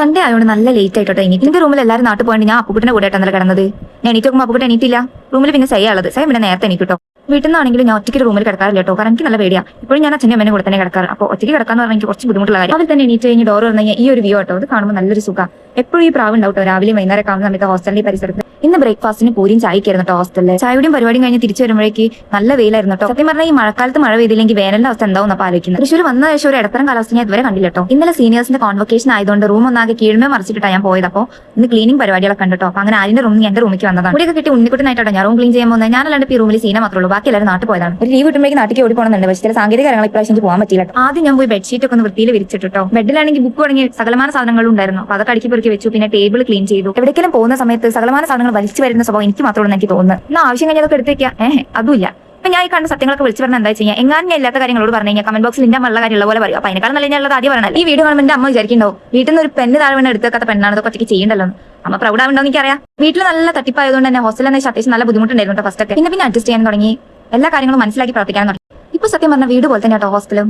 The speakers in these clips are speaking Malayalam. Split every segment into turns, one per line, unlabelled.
സൺഡേ ആയതുകൊണ്ട് നല്ല ലേറ്റ് ആയിട്ടോ എനിക്ക് എന്റെ റൂമിൽ എല്ലാവരും നാട്ടിൽ പോയിട്ട് ഞാൻ അപ്പുക്കുട്ടിന്റെ കൂടെ ആയിട്ടാണ് കിടന്നത്. ഞാൻ എണീറ്റ് നോക്കുമ്പോൾ അപ്പുക്കുട്ടി എണീറ്റില്ല. റൂമിൽ പിന്നെ സയ്യുള്ളത് സൈ പിന്നെ നേരത്തെ എണീക്കിട്ടോ. വീട്ടിൽ നിന്നാണെങ്കിലും ഞാൻ ഒറ്റയ്ക്ക് റൂമിൽ കിടക്കാറില്ല കേട്ടോ, കാരണം എനിക്ക് നല്ല പേടിയാ. ഇപ്പോഴും ഞാൻ അച്ഛനും അമ്മേനെ കൂടെ തന്നെ കിടക്കാറ്. അപ്പോൾ ഒറ്റയ്ക്ക് കിടക്കാന്ന് പറഞ്ഞാൽ എനിക്ക് കുറച്ച് ബുദ്ധിമുട്ടുള്ള കാര്യം. അതിൽ തന്നെ എണീറ്റ് കഴിഞ്ഞ് ഡോർ തുറന്നു ഈ ഒരു വ്യൂ ആട്ടോ, അത് കാണുമ്പോൾ നല്ലൊരു സുഖം. എപ്പോഴും ഈ പ്രാവ് ഉണ്ടാവും രാവിലെ വൈകുന്നേരം കാണുന്ന സമയത്ത് ഹോസ്റ്റലിന്റെ പരിസരത്ത്. ഇന്ന് ബ്രേക്ക്ഫാസ്റ്റിന് പൂരിയും ചായക്കായിരുന്നു കേട്ടോ ഹോസ്റ്റലിൽ. ചായയുടെയും പരിപാടിയും കഴിഞ്ഞ് തിരിച്ചു വരുമ്പോഴേക്ക് നല്ല വെയിലായിരുന്നു കേട്ടോ. സത്യം പറഞ്ഞാൽ ഈ മഴക്കാലത്ത് മഴ പെയ്തില്ലെങ്കിൽ വേനലിന്റെ അവസ്ഥ എന്താവും അപ്പോൾ ആലോചിക്കുന്നത്. തൃശ്ശൂർ വന്ന ശേഷം ഒരു ഇടത്തരം കാലാവസ്ഥ ഞാൻ ഇതുവരെ കണ്ടില്ല കേട്ടോ. ഇന്നലെ സീനിയേഴ്സിന്റെ കോൺവൊക്കേഷൻ ആയതുകൊണ്ട് റൂം ഒന്നാകെ കീഴ്മേ മറിച്ചിട്ടാണ് ഞാൻ പോയത്. അപ്പോൾ ഇന്ന് ക്ലീനിങ് പരിപാടികളൊക്കെ കണ്ടോ. അപ്പോൾ അങ്ങനെ ആരിന്റെ റൂമിൽ എന്റെ റൂമിലേക്ക് വന്നതാണ്. കൂടിയൊക്കെ കിട്ടി ഉണ്ണിക്കുട്ടനായിട്ടോ ഞാൻ റൂം ക്ലീൻ ചെയ്യാൻ പോകുന്നത്. ഞാനല്ലാണ്ട് ഈ റൂമിൽ സീന മാത്രമേ ഉള്ളൂ, ബാക്കി എല്ലാവരും നാട്ടിൽ പോയതാണ്. ഒരു ലീവ് കിട്ടുമ്പോഴേക്ക് നാട്ടിലേക്ക് ഓടി പോകണമെന്നുണ്ട്. പക്ഷേ ചില സാങ്കേതിക കാര്യങ്ങൾ ഇപ്രാവശ്യം എനിക്ക് പോകാൻ പറ്റില്ല. ആദ്യം ഞാൻ പോയി ബെഡ്ഷീറ്റ് ഒക്കെ ഒന്ന് വൃത്തിയിൽ വിരിച്ചിട്ടോ. ബെഡിലാണെങ്കിൽ ബുക്ക് തുടങ്ങി സകലമാന സാധനങ്ങളും ഉണ്ടായിരുന്നു. അപ്പോൾ അതൊക്കെ അടുക്കി പെറുക്കി വെച്ചു. പിന്നെ ടേബിൾ ക്ലീൻ ചെയ്തു. എവിടേക്കെങ്കിലും പോകുന്ന സമയത്ത് സകലമാന സാധനങ്ങൾ വലിച്ചു വരുന്ന സ്വഭാവം എനിക്ക് മാത്രമേ എനിക്ക് തോന്നുന്നു. എന്നാൽ ആവശ്യം കഴിഞ്ഞാൽ അതൊക്കെ എടുത്ത് വെക്കാം. അതുമില്ല. അപ്പൊ ഞാൻ ഈ കണ്ട സത്യങ്ങളൊക്കെ വിളിച്ചു പറഞ്ഞാൽ എന്താ ചെയ്യാം, എങ്ങാനും ഞാൻ ഇല്ലാത്ത കാര്യങ്ങളോട് പറഞ്ഞു കഴിഞ്ഞാൽ കമന്റ് ബോക്സിൽ എന്റെ അമ്മ ഉള്ള കാര്യമുള്ള പോലെ പറയും. അപ്പൊ അതിനേക്കാൾ നല്ല ഞാനുള്ളത് ആദ്യം പറയണല്ലോ. ഈ വീഡിയോ കാണുമ്പോൾ എന്റെ അമ്മ വിചാരിക്കുന്നുണ്ടാവും വീട്ടിൽ നിന്ന് ഒരു പെണ്ണ് താഴെ വേണം എടുത്ത് വെക്കാത്ത പെണ്ണാണ് ഇതൊക്കെ ഒറ്റയ്ക്ക് ചെയ്യണ്ടല്ലോ. അമ്മ പ്രൗഡ് ആവുണ്ടോ എനിക്കറിയാം. വീട്ടിൽ നല്ല തട്ടിപ്പായതുകൊണ്ട് തന്നെ ഹോസ്റ്റലിൽ തന്നെ അത്യാവശ്യം നല്ല ബുദ്ധിമുട്ടുണ്ടായിരുന്നു ഫസ്റ്റ് ഒക്കെ. പിന്നെ അഡ്ജസ്റ്റ് ചെയ്യാൻ തുടങ്ങി, എല്ലാ കാര്യങ്ങളും മനസ്സിലാക്കി പ്രവർത്തിക്കാൻ തുടങ്ങി. ഇപ്പൊ സത്യം പറഞ്ഞ വീട് പോലെ തന്നെ കേട്ടോ ഹോസ്റ്റലും.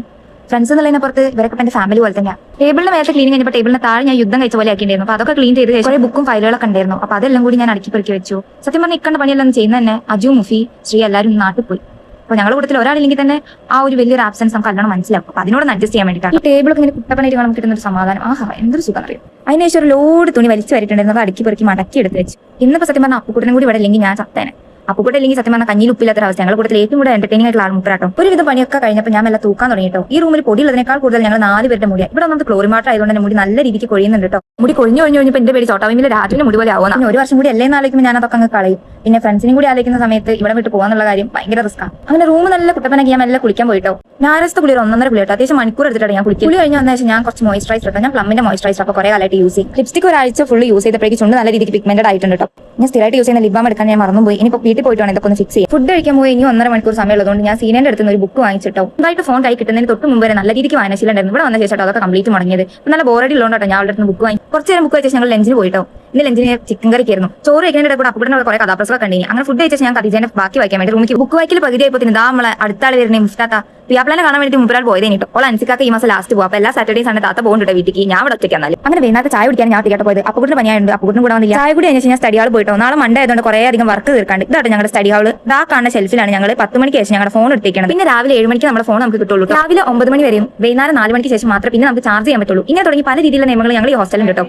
ഫ്രണ്ട്സ് എന്നുള്ളതിനപ്പുറത്ത് ഇവരൊക്കെ എന്റെ ഫാമിലി പോലെ തന്നെയാണ്. ടേബിളിന് മേലത്തെ ക്ലീനിങ് കഴിഞ്ഞപ്പോൾ ടേബിളിന് താഴെ ഞാൻ യുദ്ധം കഴിച്ച പോലെ ആക്കിയിട്ടുണ്ടായിരുന്നു. അപ്പൊ അതൊക്കെ ക്ലീൻ ചെയ്ത് കുറെ ബുക്കും ഫയലുകളൊക്കെ ഉണ്ടായിരുന്നു. അപ്പൊ അതെല്ലാം കൂടി ഞാൻ അടുക്കി പെറുക്കി വെച്ചു. സത്യം പറഞ്ഞാൽ ഇക്കണ്ട പണിയെല്ലാം ചെയ്യുന്ന തന്നെ അജു, മുഫി, ശ്രീ എല്ലാവരും നാട്ടിൽ പോയി. അപ്പോൾ ഞങ്ങളുടെ കൂട്ടത്തിൽ ഒരാളില്ലെങ്കിൽ തന്നെ ആ ഒരു വലിയൊരു ആബ്സെൻസ് നമുക്ക് നല്ലോണം മനസ്സിലാവും. അപ്പൊ അതിനോട് അഡ്ജസ്റ്റ് ചെയ്യാൻ വേണ്ടിയിട്ടാണ്. ഈ ടേബിളൊക്കെ ഇങ്ങനെ കുട്ടപ്പനായിട്ട് കാണുമ്പോൾ കിട്ടുന്ന ഒരു സമാധാനം. എന്തൊരു സുഖം അറിയും. അതിനുശേഷം ഒരു ലോഡ് തുണി വലിച്ചു വരിട്ടുണ്ടായിരുന്നു. അത് അടുക്കി പെറുക്കി മടക്കി എടുത്ത് വെച്ചു. ഇന്നിപ്പോ സത്യം പറഞ്ഞാൽ അപ്പുക്കുട്ടനും കൂടി ഇവിടെ ഇല്ലെങ്കിൽ ഞാൻ ചത്തേനെ. അപ്പുക്കുട്ട അല്ലെങ്കിൽ സത്യം പറഞ്ഞാൽ കഞ്ഞിയിൽ ഉപ്പില്ലാത്ത അവസ്ഥ. ഞങ്ങളുടെ കൂട്ടത്തിൽ ഏറ്റവും കൂടുതൽ എന്റർടൈനിങ് ആയിട്ടുള്ള ആൾ മുപ്പരാട്ടോ. ഒരുവിധം പണിയൊക്കെ കഴിഞ്ഞപ്പോൾ ഞാൻ എല്ലാം തൂക്കാൻ തുടങ്ങിട്ടോ. ഈ റൂമിൽ പൊടിയുള്ളതിനേക്കാൾ കൂടുതൽ ഞങ്ങൾ 4 പേരുടെ മുടി. ഇവിടെ നമുക്ക് ക്ലോറിമാട്ടർ ആയതുകൊണ്ട് തന്നെ മുടി നല്ല രീതിക്ക് കൊഴിയുന്നുണ്ട് കേട്ടോ. മുടി കൊഴിഞ്ഞപ്പോൾ എന്റെ പേര് ചോട്ടാവിമിലെ രാത്രി മുടി പോലെ ആവുന്ന. ഒരു വർഷം കൂടി അല്ലേന്ന് ആലോചിക്കുമ്പോൾ ഞാൻ അതൊക്കെ അങ്ങ് കളയും. പിന്നെ ഫ്രണ്ട്സിനും കൂടി ആലോചിക്കുന്ന സമയത്ത് ഇവിടെ വിട്ട് പോകാന്നുള്ള കാര്യം ഭയങ്കര റിസ്ക്കാണ്. അങ്ങനെ റൂം നല്ല കുട്ടപ്പനൊക്കെ ഞാൻ നല്ല കുളിക്കാൻ പോയിട്ടോ. ഞായറാഴ്ചത്തെ കുളി 1.5 കുളി കേട്ടോ. അത്യാവശ്യം മണിക്കൂർ എടുത്തിട്ടാണ് ഞാൻ കുളിക്കും. കുളി കഴിഞ്ഞ വന്ന ശേഷം ഞാൻ കുറച്ച് മോയിസ്ചറൈസർ എടുത്തു. ഞാൻ പ്ലമ്മിന്റെ മോയിസ്ചറൈസർ അപ്പോൾ കുറെ കാലമായിട്ട് യൂസ് ചെയ്യും. ലിപ്സ്റ്റിക് ഒരാഴ്ച ഫുൾ യൂസ് ചെയ്തപ്പോഴേക്ക് ചുണ്ട് നല്ല രീതിക്ക് പിഗ്മെന്റഡ് ആയിട്ടുണ്ട് കേട്ടോ. ഞാൻ സ്ഥിരമായിട്ട് യൂസ് ചെയ്യുന്ന ലിപ് ബാം എടുക്കാൻ ഞാൻ മറന്നുപോയി. ഇനിയിപ്പോൾ വീട്ടിൽ പോയിട്ടാണ് ഇതൊക്കെ ഒന്ന് ഫിക്സ് ചെയ്യും. ഫുഡ് കഴിക്കാൻ പോയി ഇനി 1.5 മണിക്കൂർ സമയമുള്ളതുകൊണ്ട് ഞാൻ സീനിയറിന്റെ അടുത്ത് ഒരു ബുക്ക് വാങ്ങിച്ചിട്ടോ. ഇതായിട്ട് ഫോൺ കൈ കിട്ടുന്നതിന് തൊട്ട് മുമ്പ് വരെ നല്ല രീതിക്ക് വായനശീലുണ്ടായിരുന്നു. ഇവിടെ വന്ന ശേഷം അതൊക്കെ കംപ്ലീറ്റ് മുടങ്ങിയത്. നല്ല ബോറടി ഉള്ളതുകൊണ്ടോ ഞാൻ അവിടെ ബുക്ക് വാങ്ങി. കുറച്ച് നേരം ബുക്ക് വെച്ചാൽ ഞങ്ങൾ ലഞ്ചിന് പോയിട്ടോ. ഇന്ന് ലഞ്ചിന് ചിക്കൻ കറിക്കായിരുന്നു. ചോറ് കഴിക്കാനായിട്ട് കൂടെ അപ്പുറത്തെ കുറെ കഥാപ്രസവം കണ്ടിനി. അങ്ങനെ ഫുഡ് കഴിച്ചാൽ ഞാൻ കഥീജന്റെ ബാക്കി വായിക്കാൻ വേണ്ടി റൂമിക്ക് ബുക്ക് വായിക്കൽ പകുതി ആയപ്പോൾ ഇതാ നമ്മളെ അടുത്താൾ വരുന്നേ മുഫ്താത്ത പിയാപ്ലാനെ കാണാൻ വേണ്ടി മുമ്പൊരാൾ പോയത് കേട്ടോ. ഓൾ അൻസിക്കാക്ക് ഈ മാസം ലാസ്റ്റ് പോകും. അപ്പോൾ എല്ലാ സാറ്റർഡേ സൺഡേ താത്ത പോകുന്നുണ്ട് വീട്ടിലേക്ക്. ഞാൻ ഇവിടെ ഒറ്റയ്ക്ക് വന്നാലും അങ്ങനെ വൈകുന്നേരത്തെ ചായ കുടിക്കാൻ ഞാൻ ഒറ്റയ്ക്കാട്ട് പോയത്. അപ്പുകുട്ടിന് പനിയായുണ്ട്. അപ്പുകുട്ടിന് കൂടെ വന്നില്ല. ചായ കൂടി കഴിഞ്ഞാൽ ഞാൻ സ്റ്റഡി ഹാൾ പോയിട്ടോ. നാളെ മൺഡേ ആയതുകൊണ്ട് കുറേ അധികം വർക്ക് തീർക്കാണ്ട്. ഇതാട്ടോ ഞങ്ങളുടെ സ്റ്റഡി ഹാൾ. ഇതാ കാണുന്ന ഷെൽഫിലാണ് ഞങ്ങൾ 10 മണിക്ക് ശേഷം ഞങ്ങളുടെ ഫോൺ എടുത്തേക്കണം. പിന്നെ രാവിലെ 7 മണിക്ക് നമ്മുടെ ഫോൺ നമുക്ക് കിട്ടുള്ളൂ. രാവിലെ 9 മണി വരെയും വൈകുന്നേരം 4 മണിക്ക് ശേഷം മാത്രമേ പിന്നെ നമുക്ക് ചാർജ് ചെയ്യാൻ പറ്റുള്ളൂ. ഇങ്ങനെ തുടങ്ങി പല രീതിയിലുള്ള നിയമങ്ങൾ ഞങ്ങൾ ഈ ഹോസ്റ്റലിൽ കേട്ടോ.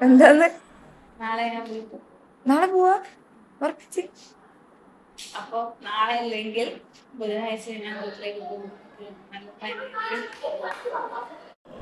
എന്താന്ന് നാളെ പോവാ ഉറപ്പിച്ച്.
അപ്പൊ നാളെ അല്ലെങ്കിൽ ബുധനാഴ്ച ഞാൻ വീട്ടിലേക്ക് പോകും.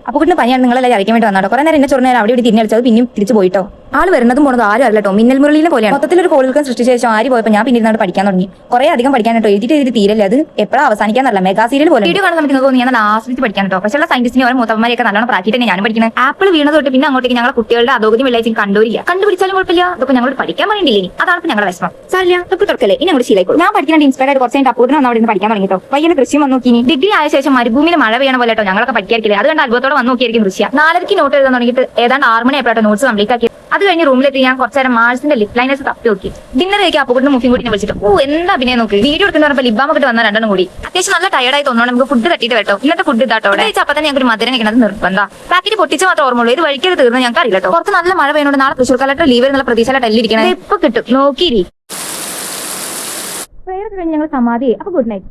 അപ്പുകുട്ടിന് പനിയാണ് നിങ്ങളെല്ലാം അറിയിക്കാൻ വേണ്ടി വന്നാട്ടോ. കുറെ നേരം എന്നെ ചൊറിഞ്ഞാൽ അവിടെ ഇവിടെ തിരിഞ്ഞടിച്ചത് പിന്നെയും തിരിച്ചു പോയിട്ടോ. ആൾ വരുന്നതും പോണതും ആരും അല്ല കേട്ടോ. മിന്നൽ മുരളിനെ പോലെയാണ്. മൊത്തത്തിൽ ഒരു കോളുകൾക്കും സൃഷ്ടിച്ച ശേഷം ആര് പോയപ്പോൾ ഞാൻ പിന്നെ പഠിക്കാൻ തുടങ്ങി. കുറെ അധികം പഠിക്കാൻ കേട്ടോ. എഴുതിയിട്ട് തീരല്ലേ, അത് എപ്പോഴാണ് അവസാനിക്കാന്നല്ല. മെഗാ സീരിയൽ പോലെ വീഡിയോ കാണുന്ന സമയത്ത് നിങ്ങൾക്ക് ഞാൻ നല്ല ആസ്വദിച്ച് പഠിക്കാൻ കേട്ടോ. പക്ഷേ സയന്റിസ്റ്റിനെ ഓരോ മൂത്തമ്മമാരെയൊക്കെ നല്ലോണം പ്രാക്ടീസ് തന്നെ ഞാനും പഠിക്കുന്നത്. ആപ്പിൾ വീണത് തൊട്ട് പിന്നെ അങ്ങോട്ടേക്ക് ഞങ്ങളുടെ കുട്ടികളുടെ അധോഗതി വെള്ളാഴ്ച കണ്ടുപിടിക്കുക. കണ്ടുപിടിച്ചാലും കുഴപ്പമില്ല. അതൊക്കെ ഞങ്ങൾ പഠിക്കാൻ വേണ്ടിയില്ലേ. അതാണ് ഞങ്ങളുടെ വിഷമം. സാരില്ല തൊട്ട് തുറക്കല്ലേ ഇനി ഞങ്ങൾ ശീലായിക്കോളൂ. ഞാൻ പഠിക്കാൻ ഇൻസ്പയർഡ് ആയിട്ട് കുറച്ച് കഴിഞ്ഞിട്ട് അപ്പൂട്ടിന് വന്ന് അവിടെ നിന്ന് പഠിക്കാൻ തുടങ്ങിട്ടോ. പയ്യനെ കൃഷി വന്നു നോക്കി. ഡിഗ്രി ആയ ശേഷം മരുഭൂമിയിൽ മഴ പെയ്യണ പോലെ കേട്ടോ ഞങ്ങളൊക്കെ പഠിക്കാറില്ലേ. അത് കണ്ട് അത്ഭുതത്തോടെ വന്ന് നോക്കിയായിരിക്കും ദൃശ്യം. 4:00 നോട്ട് എഴുതാൻ തുടങ്ങിയിട്ട് ഏതാണ്ട് 6 മണി ആയപ്പോഴാണ് നോട്ട്സ് കംപ്ലീറ്റ് ആക്കി. അത് കഴിഞ്ഞ് റൂമിലെത്തി ഞാൻ കുറച്ച് നേരം മാൾസിന്റെ ലിപ് ലൈനേഴ്സ് തപ്പി നോക്കി. ഡിന്നർ കഴിക്കാൻ അപ്പുകുട്ടിന് മുഫിയും കൂടി വിളിച്ചിട്ട് എന്താ പിന്നെ നോക്ക് വീഡിയോ എടുക്കുന്ന പറഞ്ഞപ്പോൾ ലിപ് ബാം ഒക്കെ വന്ന 2 കൂടി അത്യാവശ്യം നല്ല ടയർഡായി തോന്നുന്നു. നമുക്ക് ഫുഡ് തട്ടിയിട്ട് കേട്ടോ. ഇന്നത്തെ ഫുഡ് ഇതാട്ടോ. അവിടെ അപ്പൊ തന്നെ ഞങ്ങൾക്ക് മധുരം കഴിക്കുന്നത് നിർബന്ധം. പാക്കറ്റ് പൊട്ടിച്ച് മാത്രം ഓർമ്മയുള്ളൂ. ഇത് വഴിക്കത് തീർന്ന് ഞങ്ങൾക്ക് അറിയില്ല കേട്ടോ. കുറച്ച് നല്ല മഴ പെയ്യുന്നുണ്ട്. നാളെ തൃശ്ശൂർ കലക്ടർ ലീവ് എന്നുള്ള പ്രതീക്ഷയിലെ ടെല്ലിരിക്കണം. ഇപ്പൊ കിട്ടും നോക്കിയിരി. പ്രേയർ കഴിഞ്ഞ് ഞങ്ങൾ സമാധി. അപ്പൊ ഗുഡ് നൈറ്റ്.